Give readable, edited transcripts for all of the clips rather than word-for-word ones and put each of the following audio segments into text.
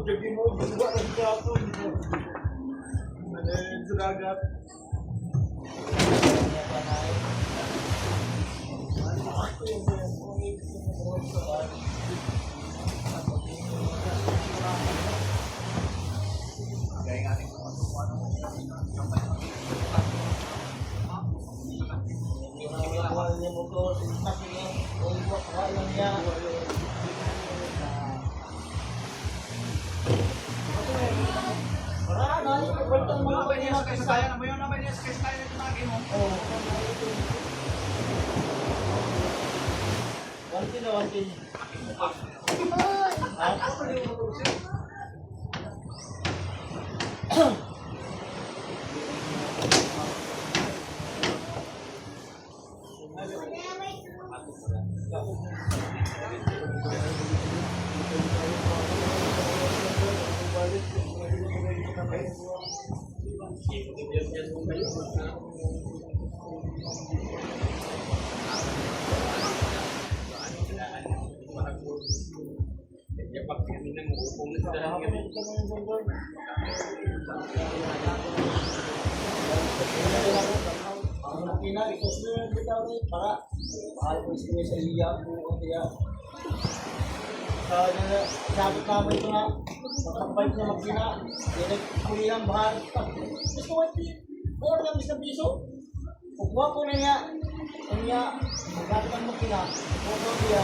Jadi mau juga nanti aku ada seragat. Sabit namin ito na magkakabalik na magkina, kulihan bahal. Gusto ko ito, lang isang piso. Pagkuha ko na niya, magkakabalik ang magkina, pagkuha ko niya,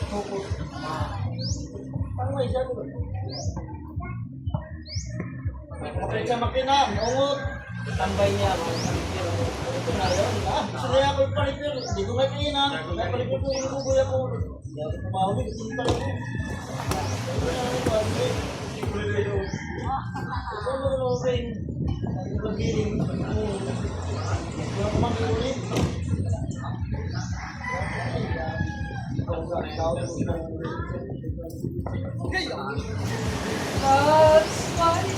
tukos. Parang may siya ko. Magkakabalik sa makina, maungot. Tambay niya, ito na yun. Gusto niya ako ipalipir, hindi ko kainan. Napalipir ko yung bubuya ko. Hindi ako pumahuli, hindi pa lang. Ito na ako ipalipir. Ito na ako rin. Ito na giling. Ito na kumangkulit. That's fine.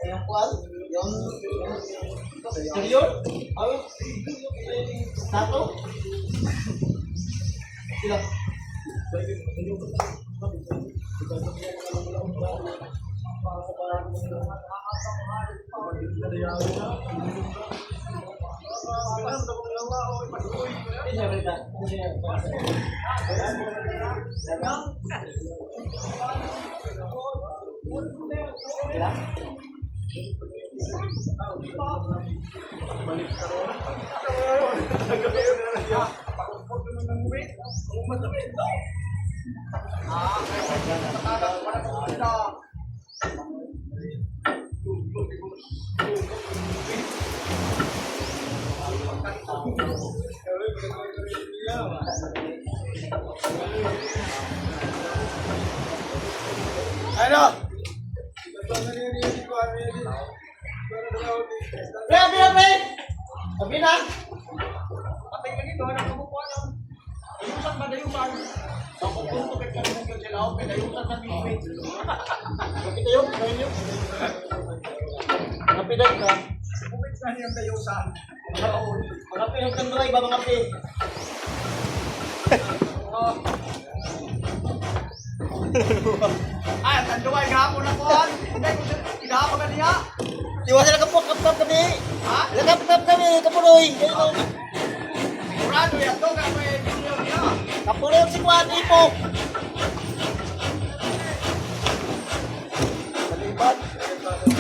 Yang kuat, yang serius, ayo satu, tidak. Ano? Pre! Sabi na! Patay ka dito, hanap mo po ano? Ayusan ba dayusan? Sa kupunto ka kami ng kagalaw, pinayusan sa bibig. Kapit tayo, kain nyo. Kapiday ka. Bumit na niyang dayusan. Mga pinong kandray ba mga pi? Ah, tanduay gahapon na po. Hindi ko gahapon na niya. Iwas na kapok kami. Ha? Kapok kami, kapuloy. Sigurado yan to, kaya video niya. Kapuloy si Juan Ipo.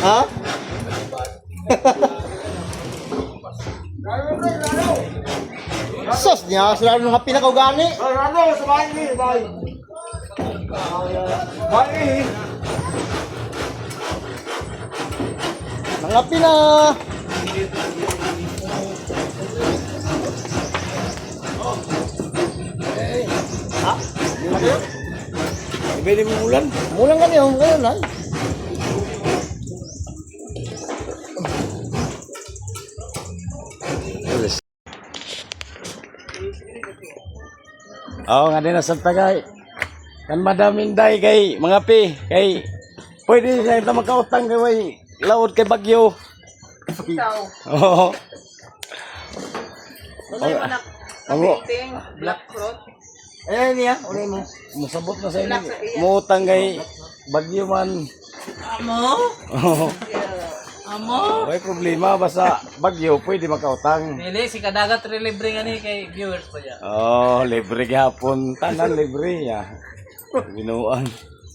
Ha? Sos niya, sila nung happy na kaugani. Ay, ano, sa bahay ni, bahay. Bahay. Nang happy na. Ha? Ano yun? Ibili mo ulan. Mulang ka niyo, ngayon ay. Oo nga din sa tagay. Kan madaming day kay mga pi kay pwede siya ito magkautang kay way laod kay bagyo. Ikaw. Oo. Wala yung anak. Ako. Black fruit. Eh niya, ulay mo. Musabot na sa inyo. Muutang kay bagyo man. Amo? Oo. Amo? May problema basta bagyo pwede magkautang. Dili, si Kadagat relibre nga ni kay viewers pa dyan. Oh, libre gihapon, tanan libre ya. Binuan.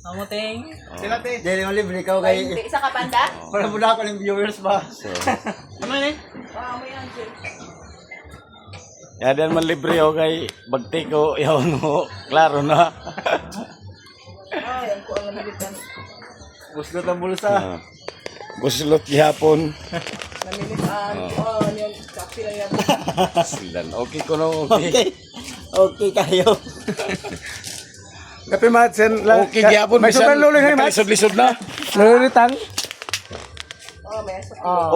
Amo ting? Sila, te. Dili mo libre ka kay. Isa ka panda? Para muna ako ng viewers ba? So, Ano ni? Amo yan, Jim. ya dan man libre o kay bagti ko yaw no. Klaro na. Ay, ang kuang nalitan. Busgot ang bulsa. Ah. Buslot gihapon. Namilitan. Oh, yan. Saksi lang yan. Silan. Okay ko no. Okay. Okay. Okay kayo. Kape matsen lang. Okay gihapon May sobrang luling hay mat. Lisod-lisod na. Lulitang. Oh, may asa.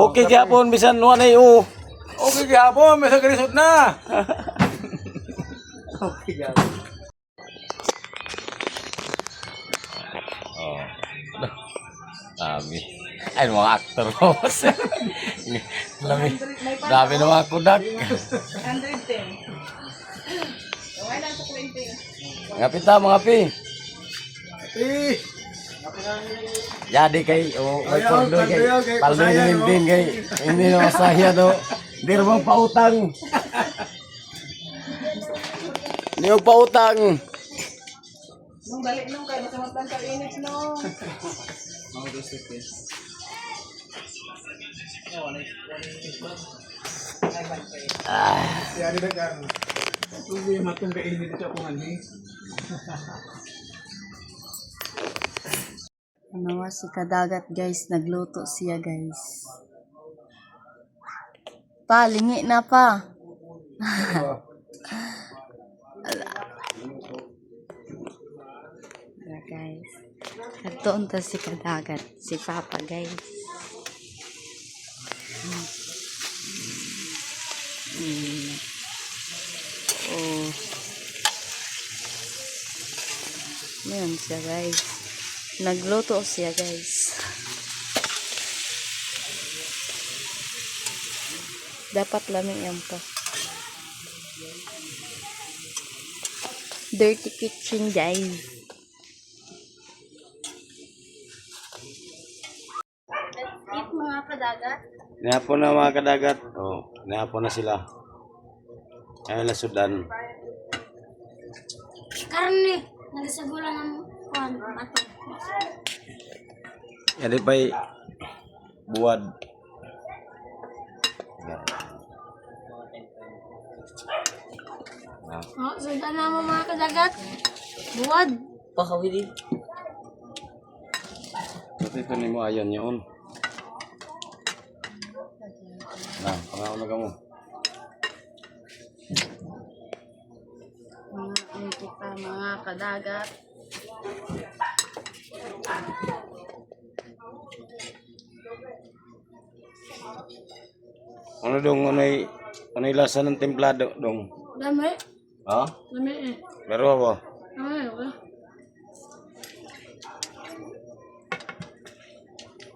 Okay gihapon bisan wanay o. Okay, gihapon. May sagrisod na. Okay kayo. Oh. Dami. Ay, mga aktor mo. Dami. Dami na mga kudak. 110. Okay lang sa 20. Mga pita, mga pi. Eh. Jadi kay, may Ayaw, pordo kay. ayaw, kay Paldo kusaya, yung no? din kay. Hindi na masaya do. Hindi naman pautang. Hindi mo pautang. Nung dali nung kayo, masamatan ka init no. Yari na kan. Hindi matong kainin dito ako ngani. Ano si Kadagat guys, nagluto siya guys. Pa, lingi na pa. Wala guys. Nagtuon ta si Kadagat, si Papa guys. Oh. Yan siya guys. Nagluto siya guys. Dapat lamig yan pa. Dirty kitchen guys. Eat mga Kadagat. Nihapon na mga kadagat. Oh, nihapon na sila. Ayun na sudan. Karne, nagasagulan ng kuwan, bato. Yan di pa'y buwad. Oh, sundan na mo mga Kadagat. Buwad. Pakawili. Ito ni mo ayon yun. Nah, pangaon ka mo. Mga Kadagat. Ano dong, ano'y lasa ng templado dong? Dami. Ha? Dami eh. Pero apa? Ay, wala.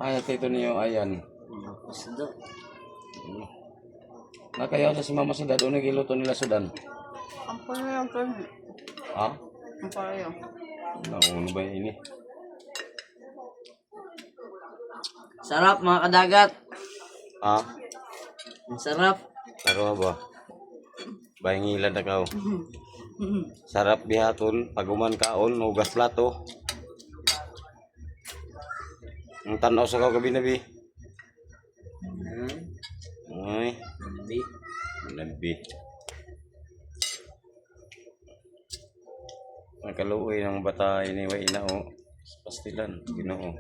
Ay, ito niyo, ayan. Nakayaw na si Mama Sudan, doon nagiluto nila Sudan. Ang panayang kan. Ha? Ang panayang. Nauno ba ini? Sarap mga Kadagat. Ha? Ang sarap. Pero ba? Bayangila na kao. Sarap bihaton, paguman kaon, hugas plato. Ang tanaw sa kao gabi na bi. Ay. Nabi. Nakaluoy ng bata ini wa ina o. Pastilan, Ginoo.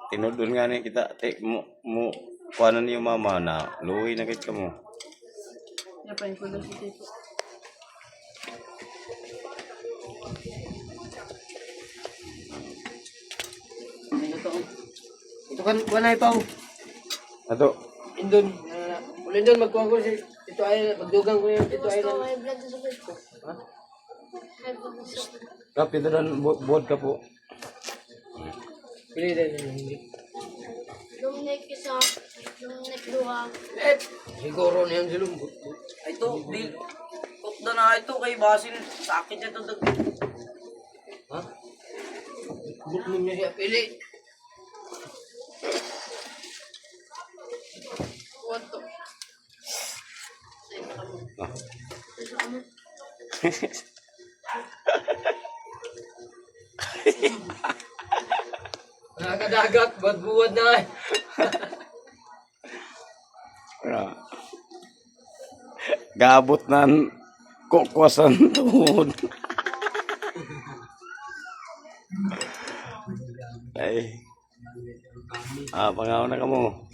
Tinudon nga ni kita, mo kuanan niyo mama na luoy na kit kamo. Yan pa yung kulo si Tito. Ito kan wanay pa. Ato, Indon. Ulindon magkuha ko si ito ay magdugang ko yung ito ay Gusto may vlog sa Facebook. May vlog sa Facebook. kapit dan buat ka po. pili din hindi. Yung neck isa, yung neck duha. Siguro niyan silong. Ito, di. Tukda na ito kay Basin. Sakit ito. Ha? Buk mo niya siya pili. What to? Nakadagat, buwad na eh. Gabot nan kokwasan tuhod. Ay. Pangaw na kamo.